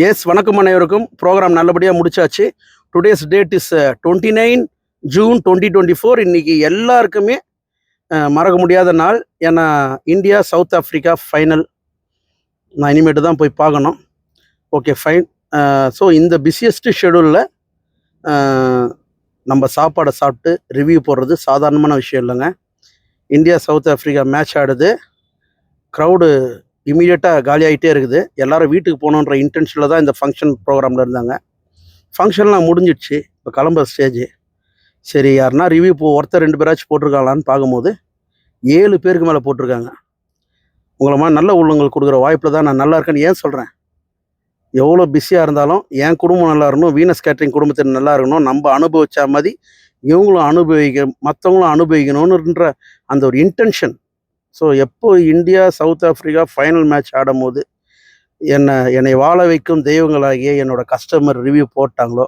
S, வணக்கம் அனைவருக்கும். Program நல்லபடியாக முடிச்சாச்சு. Today's date is 29 June 2024. இன்னைக்கு எல்லாருக்குமே மறக்க முடியாத நாள். ஏன்னா இந்தியா சவுத் ஆஃப்ரிக்கா ஃபைனல். நான் இனிமேட்டு தான் போய் பார்க்கணும். Okay, fine. ஸோ இந்த பிஸியஸ்ட் ஷெடியூலில் நம்ம சாப்பாடை சாப்பிட்டு ரிவ்யூ போடுறது சாதாரணமான விஷயம் இல்லைங்க. இந்தியா சவுத் ஆஃப்ரிக்கா மேட்ச் ஆடுது. க்ரௌடு இமீடியட்டாக காலியாகிட்டே இருக்குது. எல்லோரும் வீட்டுக்கு போகணுன்ற இன்டென்ஷனில் தான் இந்த ஃபங்க்ஷன் ப்ரோக்ராமில் இருந்தாங்க. ஃபங்க்ஷன்லாம் முடிஞ்சிடுச்சு. இப்போ கிளம்புற ஸ்டேஜ். சரி, யாருன்னா ரிவ்யூ ஒருத்தர் 2 பேராச்சும் போட்டிருக்காங்களான்னு பார்க்கும்போது 7 பேருக்கு மேலே போட்டிருக்காங்க. உங்களை மாதிரி நல்ல உள்ளங்கள் கொடுக்குற வாய்ப்பில் தான் நான் நல்லா இருக்கேன்னு ஏன் சொல்கிறேன். எவ்வளோ பிஸியாக இருந்தாலும் என் குடும்பம் நல்லா இருக்கணும், வீனஸ் கேட்ரிங் குடும்பத்தில் நல்லா இருக்கணும், நம்ம அனுபவிச்சா மாதிரி இவங்களும் மற்றவங்களும் அனுபவிக்கணுன்ற அந்த ஒரு இன்டென்ஷன். ஸோ எப்போ India south Africa final match ஆடும்போது என்னை வாழ வைக்கும் தெய்வங்களாகிய என்னோடய கஸ்டமர் ரிவ்யூ போட்டாங்களோ,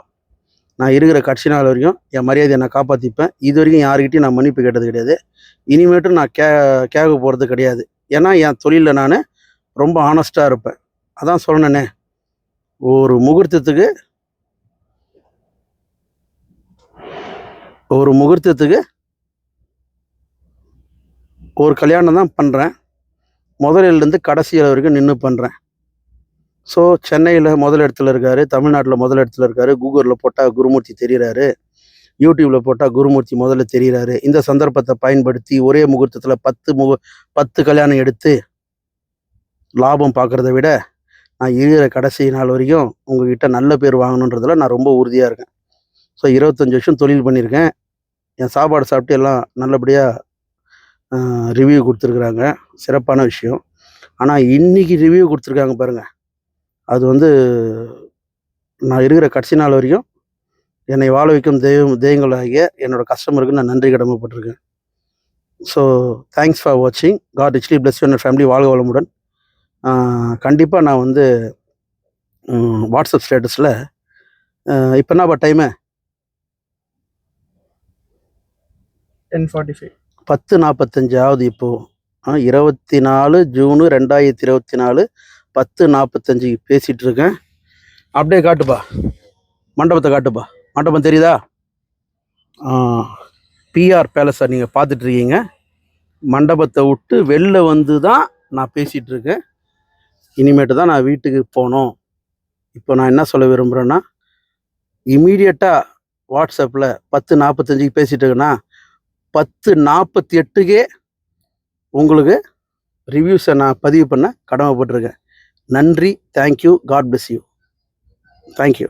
நான் இருக்கிற கட்சி நாள் வரைக்கும் என் மரியாதையை நான் காப்பாற்றிப்பேன். இது வரைக்கும் யாருக்கிட்டையும் நான் மன்னிப்பு கேட்டது கிடையாது. இனிமேட்டும் நான் கேட்க போகிறது கிடையாது. ஏன்னா என் தொழிலில் நான் ரொம்ப ஆனஸ்ட்டாக இருப்பேன். அதான் சொன்னேனே, ஒரு முகூர்த்தத்துக்கு ஒரு கல்யாணம் தான் பண்ணுறேன். முதலிலேருந்து கடைசியில் வரைக்கும் நின்று பண்ணுறேன். ஸோ சென்னையில் முதல் இடத்துல இருக்கார், தமிழ்நாட்டில் முதல் இடத்துல இருக்கார். கூகுளில் போட்டால் குருமூர்த்தி தெரிகிறாரு, யூடியூப்பில் போட்டால் குருமூர்த்தி முதல்ல தெரிகிறாரு. இந்த சந்தர்ப்பத்தை பயன்படுத்தி ஒரே முகூர்த்தத்தில் 10 கல்யாணம் எடுத்து லாபம் பார்க்குறத விட நான் இருக்கிற கடைசி நாள் வரைக்கும் உங்ககிட்ட நல்ல பேர் வாங்கணுன்றதில் நான் ரொம்ப உறுதியாக இருக்கேன். ஸோ 25 வருஷம் தொழில் பண்ணியிருக்கேன். என் சாப்பாடு சாப்பிட்டு எல்லாம் நல்லபடியாக ரிவ்யூ கொடுத்துருக்குறாங்க. சிறப்பான விஷயம். ஆனால் இன்றைக்கி ரிவ்யூ கொடுத்துருக்காங்க பாருங்கள், அது நான் இருக்கிற கடைசி நாள் வரைக்கும் என்னை வாழ வைக்கும் தெய்வங்களாகிய என்னோடய கஸ்டமருக்கு நான் நன்றி கடமைப்பட்டிருக்கேன். ஸோ தேங்க்ஸ் ஃபார் வாட்சிங். God richly bless you and family. வாழ்க வளமுடன். கண்டிப்பாக நான் வாட்ஸ்அப் ஸ்டேட்டஸில் இப்போ என்னப்பா டைமு 10:45 10:45 ஆகுது. இப்போது 24 ஜூனு 2024 10:45 பேசிகிட்டு இருக்கேன். அப்படியே காட்டுப்பா, மண்டபத்தை காட்டுப்பா. மண்டபம் தெரியுதா? பிஆர் பேலஸை நீங்கள் பார்த்துட்ருக்கீங்க. மண்டபத்தை விட்டு வெளில வந்து தான் நான் பேசிகிட்டு இருக்கேன். இனிமேட்டு தான் நான் வீட்டுக்கு போகணும். இப்போ நான் என்ன சொல்ல விரும்புகிறேன்னா, இமீடியட்டாக வாட்ஸ்அப்பில் 10:45 பேசிகிட்டு இருக்கேன்னா 10:48 உங்களுக்கு ரிவ்யூஸை நான் பதிவு பண்ண கடமைப்பட்டிருக்கேன். நன்றி. Thank you. God bless you. Thank you.